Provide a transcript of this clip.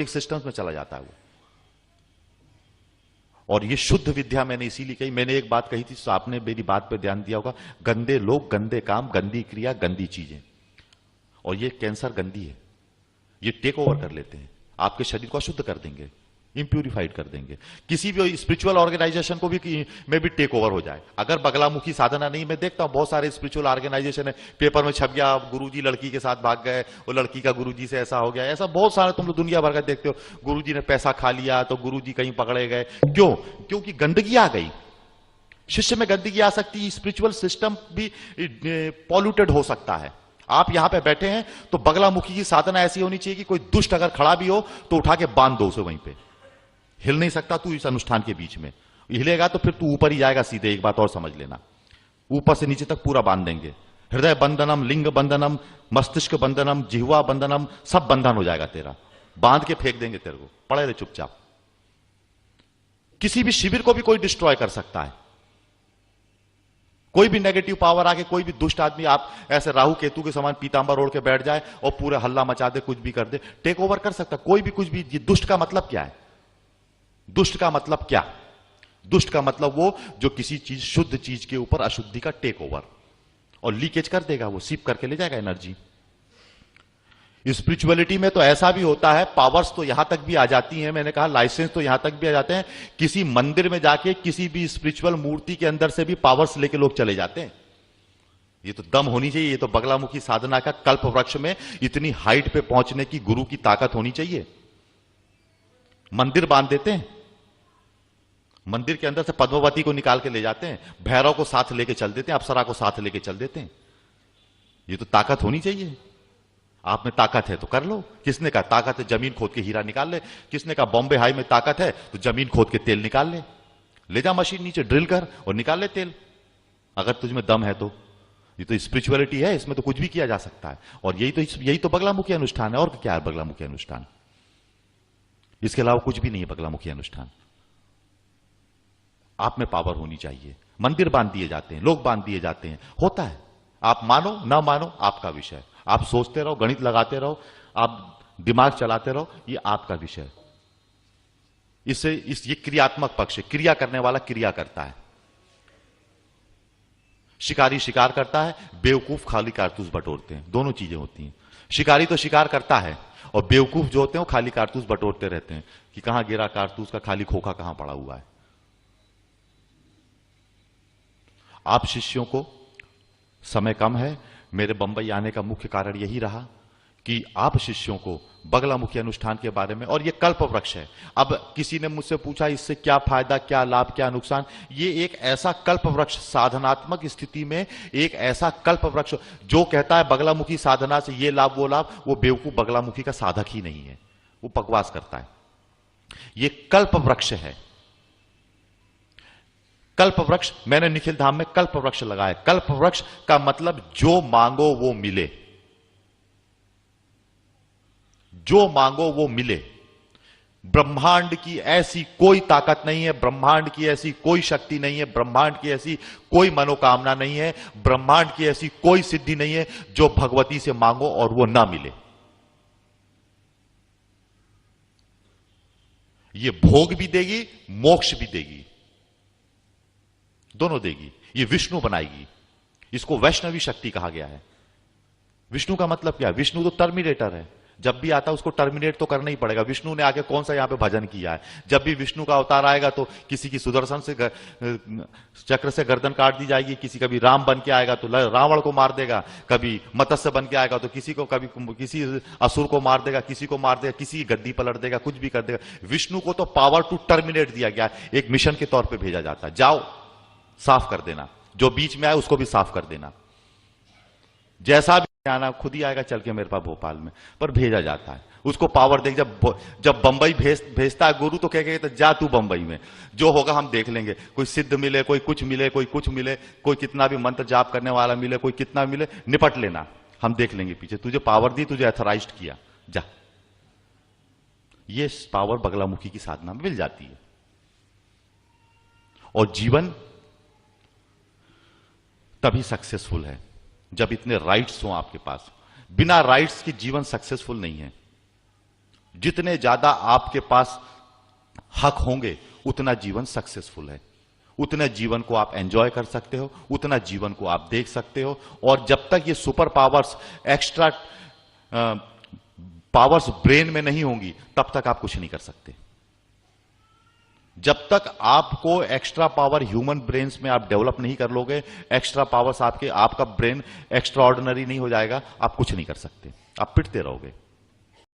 Systems में चला जाता है वो। और ये शुद्ध विद्या मैंने इसीलिए कही, मैंने एक बात कही थी तो आपने मेरी बात पे ध्यान दिया होगा, गंदे लोग, गंदे काम, गंदी क्रिया, गंदी चीजें, और ये कैंसर गंदी है, ये टेक ओवर कर लेते हैं, आपके शरीर को अशुद्ध कर देंगे, इंप्यूरिफाइड कर देंगे। किसी भी स्पिरिचुअल ऑर्गेनाइजेशन को भी में भी टेक ओवर हो जाए, अगर बगलामुखी साधना नहीं, मैं देखता हूं बहुत सारे स्पिरिचुअल ऑर्गेनाइजेशन है, पेपर में छप गया गुरुजी लड़की के साथ भाग गए, वो लड़की का गुरुजी से ऐसा हो गया, ऐसा बहुत सारे तुम लोग दुनिया भर का देखते हो, गुरुजी ने पैसा खा लिया तो गुरुजी कहीं पकड़े गए, क्यों? क्योंकि गंदगी आ गई, शिष्य में गंदगी आ सकती है, स्पिरिचुअल सिस्टम भी पॉल्यूटेड हो सकता है। आप यहां पे बैठे हैं तो बगलामुखी की साधना ऐसी होनी चाहिए कि कोई दुष्ट अगर खड़ा भी हो तो उठा के बांध दो उसे वहीं पे, हिल नहीं सकता तू इस अनुष्ठान के बीच में, हिलेगा तो फिर तू ऊपर ही जाएगा सीधे, एक बात और समझ लेना, ऊपर से नीचे तक पूरा बांध देंगे, हृदय बंधनम, लिंग बंधनम, मस्तिष्क बंधनम, जिह्वा बंधनम, सब बंधन हो जाएगा तेरा, बांध के फेंक देंगे तेरे को, पड़े रहे चुपचाप। किसी भी शिविर को भी कोई डिस्ट्रॉय कर सकता है, कोई भी नेगेटिव पावर आके, कोई भी दुष्ट आदमी, आप ऐसे राहु केतु के समान पीतांबर ओढ़ के बैठ जाए और पूरा हल्ला मचा दे, कुछ भी कर दे, टेक ओवर कर सकता कोई भी कुछ भी। ये दुष्ट का मतलब क्या है? दुष्ट का मतलब क्या? दुष्ट का मतलब वो जो किसी चीज, शुद्ध चीज के ऊपर अशुद्धि का टेक ओवर और लीकेज कर देगा, वो सीप करके ले जाएगा एनर्जी। स्पिरिचुअलिटी में तो ऐसा भी होता है, पावर्स तो यहां तक भी आ जाती हैं, मैंने कहा लाइसेंस तो यहां तक भी आ जाते हैं, किसी मंदिर में जाके किसी भी स्पिरिचुअल मूर्ति के अंदर से भी पावर्स लेके लोग चले जाते हैं। ये तो दम होनी चाहिए, ये तो बगलामुखी साधना का कल्प वृक्ष में इतनी हाइट पे पहुंचने की गुरु की ताकत होनी चाहिए। मंदिर बांध देते हैं, मंदिर के अंदर से पद्मावती को निकाल के ले जाते हैं, भैरव को साथ लेके चल देते हैं, अप्सरा को साथ लेके चल देते हैं। ये तो ताकत होनी चाहिए। आप में ताकत है तो कर लो, किसने कहा ताकत है जमीन खोद के हीरा निकाल ले, किसने कहा बॉम्बे हाई में ताकत है तो जमीन खोद के तेल निकाल ले जा मशीन नीचे ड्रिल कर और निकाल ले तेल, अगर तुझमें दम है तो। ये तो स्पिरिचुअलिटी है, इसमें तो कुछ भी किया जा सकता है, और यही तो बगलामुखी अनुष्ठान है। और क्या है बगलामुखी अनुष्ठान? इसके अलावा कुछ भी नहीं है बगलामुखी अनुष्ठान। आप में पावर होनी चाहिए। मंदिर बांध दिए जाते हैं, लोग बांध दिए जाते हैं, होता है, आप मानो ना मानो आपका विषय, आप सोचते रहो, गणित लगाते रहो, आप दिमाग चलाते रहो, ये आपका विषय। ये क्रियात्मक पक्ष है, क्रिया करने वाला क्रिया करता है। शिकारी शिकार करता है, बेवकूफ खाली कारतूस बटोरते हैं, दोनों चीजें होती हैं। शिकारी तो शिकार करता है और बेवकूफ जो होते हैं वो खाली कारतूस बटोरते रहते हैं कि कहां गिरा कारतूस का खाली खोखा कहां पड़ा हुआ है। आप शिष्यों को, समय कम है, मेरे बंबई आने का मुख्य कारण यही रहा कि आप शिष्यों को बगलामुखी अनुष्ठान के बारे में, और ये कल्प वृक्ष है। अब किसी ने मुझसे पूछा इससे क्या फायदा, क्या लाभ, क्या नुकसान? ये एक ऐसा कल्प वृक्ष, साधनात्मक स्थिति में एक ऐसा कल्प वृक्ष जो कहता है बगलामुखी साधना से ये लाभ वो लाभ, वो बेवकूफ बगलामुखी का साधक ही नहीं है, वो बकवास करता है। ये कल्प वृक्ष है। कल्प वृक्ष, मैंने निखिल धाम में कल्प वृक्ष लगाया। कल्प वृक्ष का मतलब जो मांगो वो मिले, जो मांगो वो मिले। ब्रह्मांड की ऐसी कोई ताकत नहीं है, ब्रह्मांड की ऐसी कोई शक्ति नहीं है, ब्रह्मांड की ऐसी कोई मनोकामना नहीं है, ब्रह्मांड की ऐसी कोई सिद्धि नहीं है जो भगवती से मांगो और वो ना मिले। ये भोग भी देगी, मोक्ष भी देगी, दोनों देगी। ये विष्णु बनाएगी। इसको वैष्णवी शक्ति कहा गया है। विष्णु का मतलब क्या है? विष्णु तो टर्मिनेटर है, जब भी आता है उसको टर्मिनेट तो करना ही पड़ेगा। विष्णु ने आके कौन सा यहां पे भजन किया है? जब भी विष्णु का अवतार आएगा तो किसी की सुदर्शन से चक्र से गर्दन काट दी जाएगी, किसी कभी राम बन के आएगा तो रावण को मार देगा, कभी मत्स्य बन के आएगा तो किसी को, कभी किसी असुर को मार देगा, किसी को मार देगा, किसी की गद्दी पलट देगा, कुछ भी कर देगा। विष्णु को तो पावर टू टर्मिनेट दिया गया, एक मिशन के तौर पर भेजा जाता है। जाओ साफ कर देना, जो बीच में आए उसको भी साफ कर देना। जैसा भी आना खुद ही आएगा चल के मेरे पास भोपाल में, पर भेजा जाता है। उसको पावर देख, जब बंबई भेजता है गुरु तो क्या कहते, जा तू बंबई में, जो होगा हम देख लेंगे। कोई सिद्ध मिले, कोई कुछ मिले, कोई कुछ मिले, कोई कितना भी मंत्र जाप करने वाला मिले, कोई कितना मिले, निपट लेना, हम देख लेंगे पीछे। तुझे पावर दी, तुझे अथराइज्ड किया, जा। ये पावर बगलामुखी की साधना में मिल जाती है। और जीवन तभी सक्सेसफुल है जब इतने राइट्स हो आपके पास। बिना राइट्स के जीवन सक्सेसफुल नहीं है। जितने ज्यादा आपके पास हक होंगे उतना जीवन सक्सेसफुल है, उतने जीवन को आप एंजॉय कर सकते हो, उतना जीवन को आप देख सकते हो। और जब तक ये super powers, extra powers brain में नहीं होंगी तब तक आप कुछ नहीं कर सकते। जब तक आपको एक्स्ट्रा पावर ह्यूमन ब्रेन्स में आप डेवलप नहीं कर लोगे, एक्स्ट्रा पावर्स आपका ब्रेन एक्स्ट्रा ऑर्डिनरी नहीं हो जाएगा, आप कुछ नहीं कर सकते, आप पिटते रहोगे।